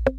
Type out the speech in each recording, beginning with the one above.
Hello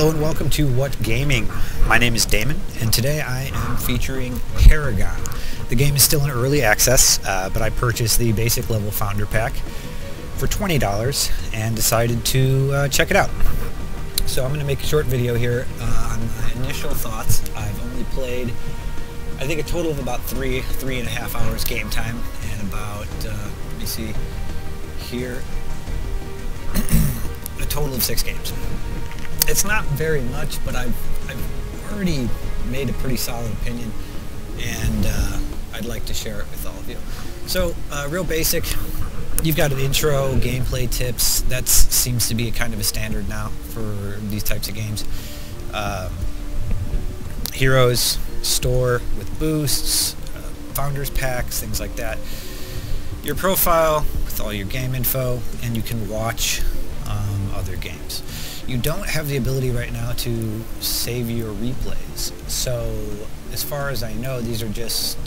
and welcome to What Gaming. My name is Damon, and today I am featuring Paragon. The game is still in early access, but I purchased the basic level founder pack for $20 and decided to check it out. So I'm going to make a short video here on my initial thoughts. I've only played, I think, a total of about three and a half hours game time, and about, let me see here, a total of 6 games. It's not very much, but I've already made a pretty solid opinion, and I'd like to share it with all of you. So, real basic, you've got an intro, gameplay tips. That seems to be kind of a standard now for these types of games. Heroes, store with boosts, founders packs, things like that. Your profile with all your game info, and you can watch other games. You don't have the ability right now to save your replays. So, as far as I know, these are just,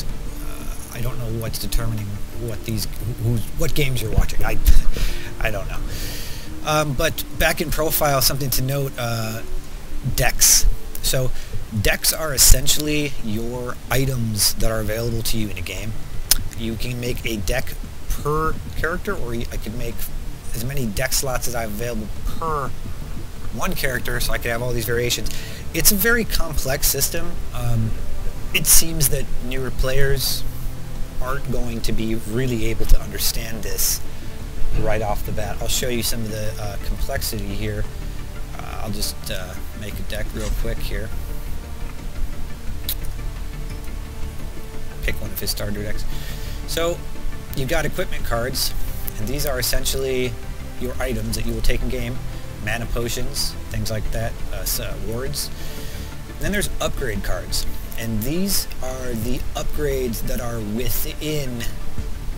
I don't know what's determining what games you're watching. I don't know. But back in profile, something to note, decks. So, decks are essentially your items that are available to you in a game. You can make a deck per character, or I could make as many deck slots as I have available per one character, so I could have all these variations. It's a very complex system. It seems that newer players aren't going to be really able to understand this right off the bat. I'll show you some of the complexity here. I'll just make a deck real quick here. Pick one of his starter decks. So you've got equipment cards, and these are essentially your items that you will take in game. Mana potions, things like that, wards. Then there's upgrade cards, and these are the upgrades that are within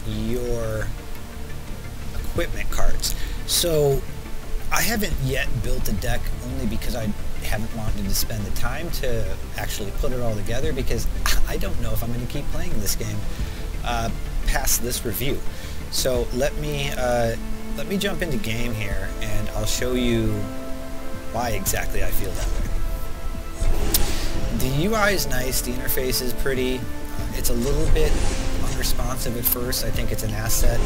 your equipment cards. So I haven't yet built a deck, only because I haven't wanted to spend the time to actually put it all together, because I don't know if I'm going to keep playing this game past this review. So let me jump into game here, and I'll show you why exactly I feel that way. The UI is nice, the interface is pretty, it's a little bit unresponsive at first. I think it's an asset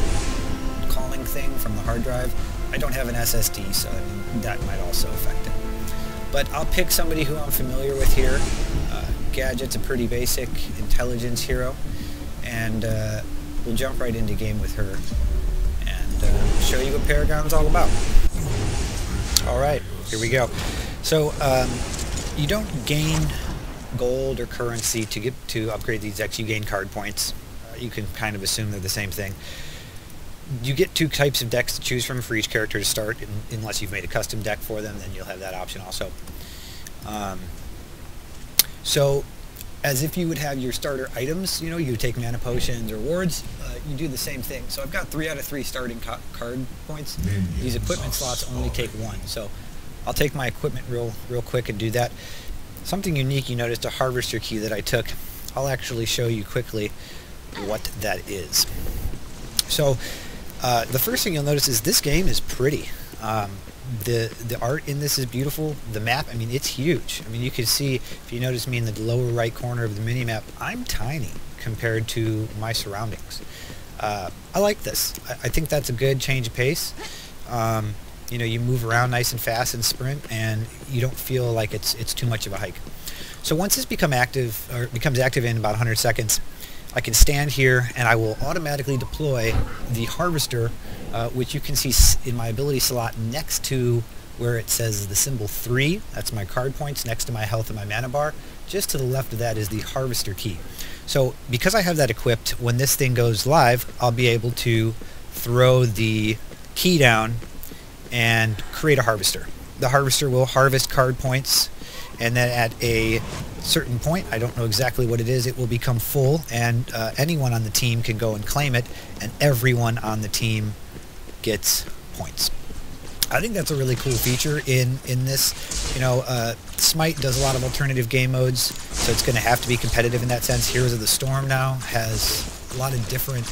calling thing from the hard drive. I don't have an SSD, so I mean, that might also affect it. But I'll pick somebody who I'm familiar with here. Gadget's a pretty basic intelligence hero, and we'll jump right into game with her. Show you what Paragon's all about. Alright, here we go. So, you don't gain gold or currency to upgrade these decks. You gain card points. You can kind of assume they're the same thing. You get 2 types of decks to choose from for each character to start, unless you've made a custom deck for them, then you'll have that option also. So, as if you would have your starter items, you know, you take mana potions or wards, you do the same thing. So I've got 3 out of 3 starting card points. These equipment slots only take 1. So I'll take my equipment real quick and do that. Something unique, you noticed a harvester key that I took. I'll actually show you quickly what that is. So the first thing you'll notice is this game is pretty. The art in this is beautiful. The map, I mean, it's huge. I mean, you can see, if you notice me in the lower right corner of the mini-map, I'm tiny compared to my surroundings. I like this. I think that's a good change of pace. You know, you move around nice and fast and sprint, and you don't feel like it's too much of a hike. So once this becomes active in about 100 seconds, I can stand here and I will automatically deploy the harvester, which you can see in my ability slot next to where it says the symbol 3. That's my card points next to my health and my mana bar. Just to the left of that is the harvester key. So because I have that equipped, when this thing goes live, I'll be able to throw the key down and create a harvester. The harvester will harvest card points, and then at a certain point, I don't know exactly what it is, it will become full, and anyone on the team can go and claim it, and everyone on the team gets points. I think that's a really cool feature in this. You know, Smite does a lot of alternative game modes, so it's going to have to be competitive in that sense. Heroes of the Storm now has a lot of different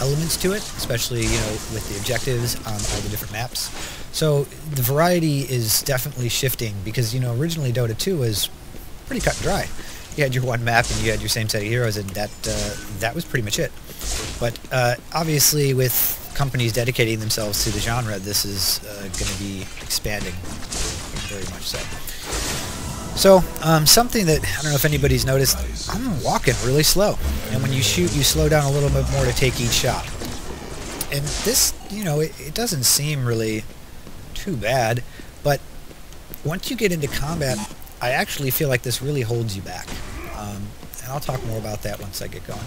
elements to it, especially, you know, with the objectives on all the different maps. So the variety is definitely shifting because, you know, originally Dota 2 was pretty cut and dry. You had your one map and you had your same set of heroes, and that was pretty much it. But obviously with companies dedicating themselves to the genre, this is going to be expanding very much so. So something that, I don't know if anybody's noticed, I'm walking really slow. And when you shoot, you slow down a little bit more to take each shot. And this, you know, it doesn't seem really too bad, but once you get into combat, I actually feel like this really holds you back. And I'll talk more about that once I get going.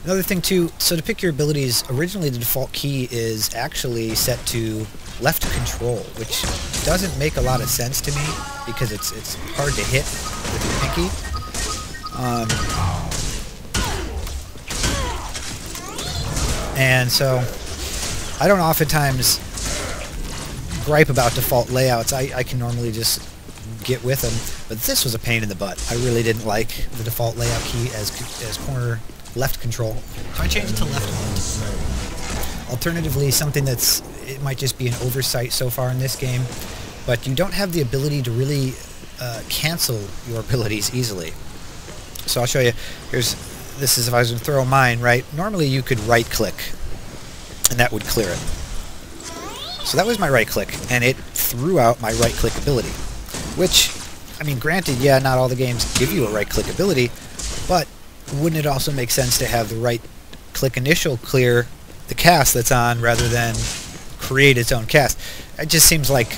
Another thing too, so to pick your abilities, originally the default key is actually set to left control, which doesn't make a lot of sense to me because it's hard to hit with your pinky. And so I don't oftentimes gripe about default layouts. I can normally just get with them, but this was a pain in the butt. I really didn't like the default layout key as corner left control, so I changed it to left alt. Alternatively, something that's, it might just be an oversight so far in this game, but you don't have the ability to really cancel your abilities easily. So I'll show you. This is if I was going to throw mine, right? Normally you could right click and that would clear it. So that was my right click, and it threw out my right click ability, which, I mean, granted, yeah, not all the games give you a right click ability, but wouldn't it also make sense to have the right click initial clear the cast that's on rather than create its own cast? It just seems like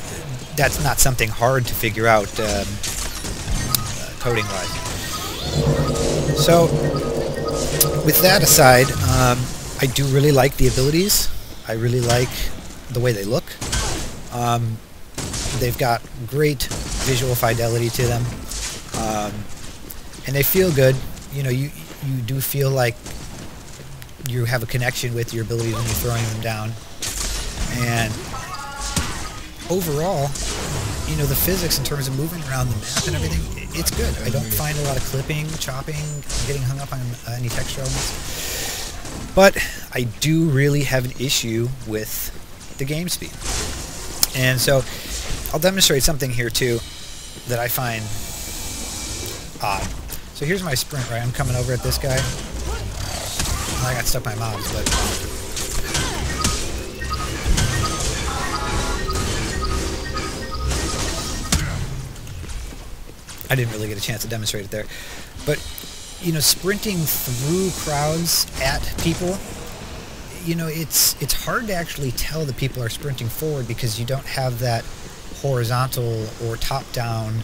that's not something hard to figure out coding wise. So with that aside, I do really like the abilities. I really like the way they look. They've got great visual fidelity to them, and they feel good. You know, you do feel like you have a connection with your abilities when you're throwing them down. And overall, you know, the physics in terms of moving around the map and everything, it's good. I don't find a lot of clipping, chopping, getting hung up on any texture elements. But I do really have an issue with the game speed. And so I'll demonstrate something here too that I find odd. So here's my sprint, right? I'm coming over at this guy. I got stuck by mobs, but I didn't really get a chance to demonstrate it there. But, you know, sprinting through crowds at people, you know, it's hard to actually tell that people are sprinting forward because you don't have that horizontal or top-down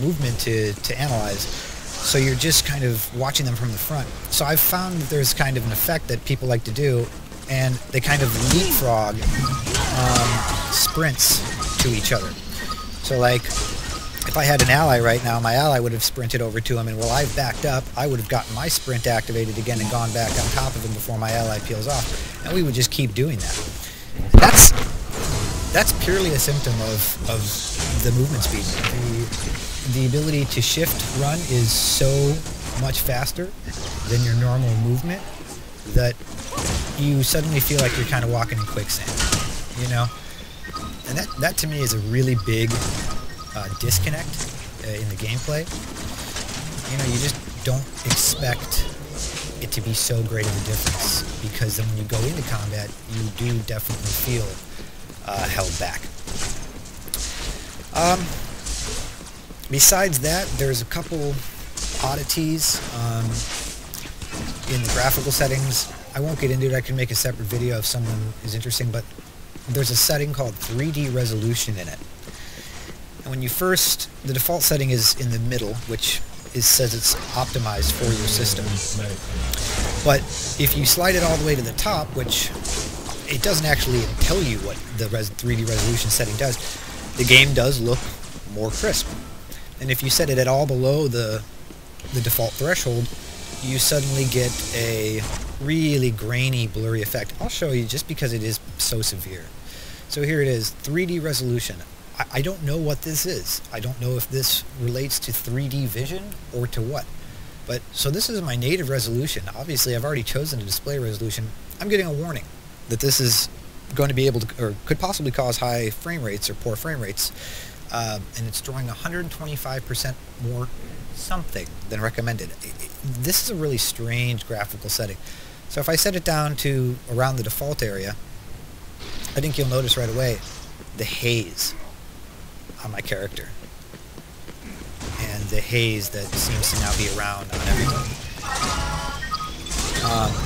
movement to analyze. So you're just kind of watching them from the front. So I've found that there's kind of an effect that people like to do, and they kind of leapfrog sprints to each other. So like, if I had an ally right now, my ally would have sprinted over to him, and while I've backed up, I would have gotten my sprint activated again and gone back on top of him before my ally peels off. And we would just keep doing that. That's purely a symptom of the movement speed. The ability to shift run is so much faster than your normal movement that you suddenly feel like you're kind of walking in quicksand, you know? And that to me is a really big disconnect in the gameplay. You know, you just don't expect it to be so great of a difference, because then when you go into combat, you do definitely feel held back. Besides that, there's a couple oddities in the graphical settings. I won't get into it. I can make a separate video if someone is interested, but there's a setting called 3D resolution in it. And when you first, the default setting is in the middle, which says it's optimized for your system. But if you slide it all the way to the top, which it doesn't actually tell you what the 3D resolution setting does, the game does look more crisp. And if you set it at all below the default threshold, you suddenly get a really grainy, blurry effect. I'll show you just because it is so severe. So here it is, 3D resolution. I don't know what this is. I don't know if this relates to 3D vision or to what. But so this is my native resolution. Obviously, I've already chosen a display resolution. I'm getting a warning that this is going to be able to, or could possibly cause high frame rates or poor frame rates. And it's drawing 125% more something than recommended. This is a really strange graphical setting. So if I set it down to around the default area, I think you'll notice right away the haze on my character. And the haze that seems to now be around on everything.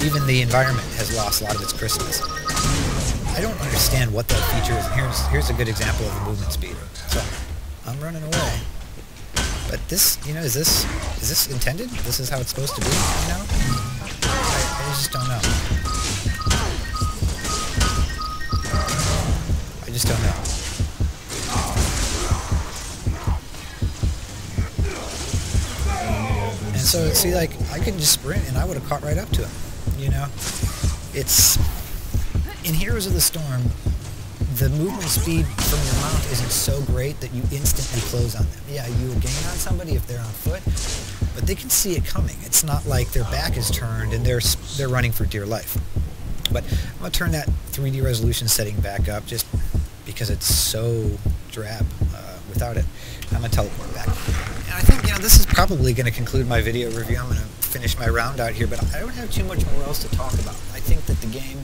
Even the environment has lost a lot of its crispness. I don't understand what that feature is. Here's a good example of the movement speed. So I'm running away. But this, you know, is this intended? This is how it's supposed to be, you know? I just don't know. I just don't know. And so, see, like, I could just sprint and I would have caught right up to him, you know? It's... In Heroes of the Storm, the movement speed from your mount isn't so great that you instantly close on them. Yeah, you will gain on somebody if they're on foot, but they can see it coming. It's not like their back is turned and they're running for dear life. But I'm going to turn that 3D resolution setting back up just because it's so drab without it. I'm going to teleport back. And I think, you know, this is probably going to conclude my video review. I'm going to finish my round out here, but I don't have too much more else to talk about. I think that the game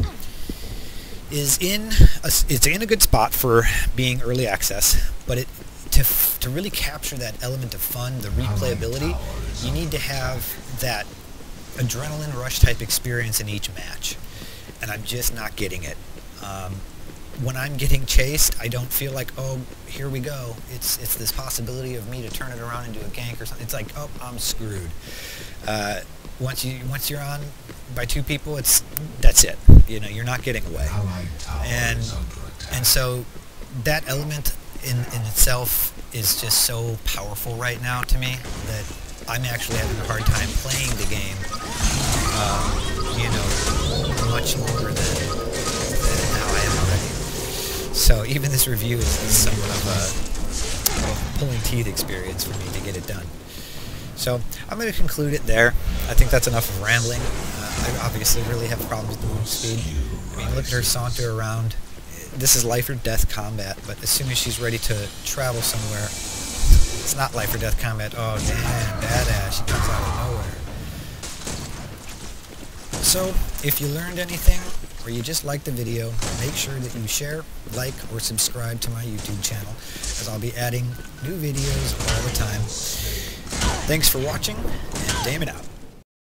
is it's in a good spot for being early access, but to really capture that element of fun, the replayability, you need to have that adrenaline rush type experience in each match, and I'm just not getting it. When I'm getting chased, I don't feel like, oh, here we go. It's this possibility of me to turn it around and do a gank or something. It's like, oh, I'm screwed. Once you're on by two people, that's it. You know, you're not getting away. And so that element in itself is just so powerful right now to me that I'm actually having a hard time playing the game, you know, much longer than how I am already. So even this review is somewhat of a pulling teeth experience for me to get it done. So I'm going to conclude it there. I think that's enough of rambling. I obviously really have problems with the movement speed. I mean, look at her saunter around. This is life or death combat, but as soon as she's ready to travel somewhere, it's not life or death combat. Oh, damn, badass. She comes out of nowhere. So, if you learned anything, or you just liked the video, make sure that you share, like, or subscribe to my YouTube channel, as I'll be adding new videos all the time. Thanks for watching, and Damon out.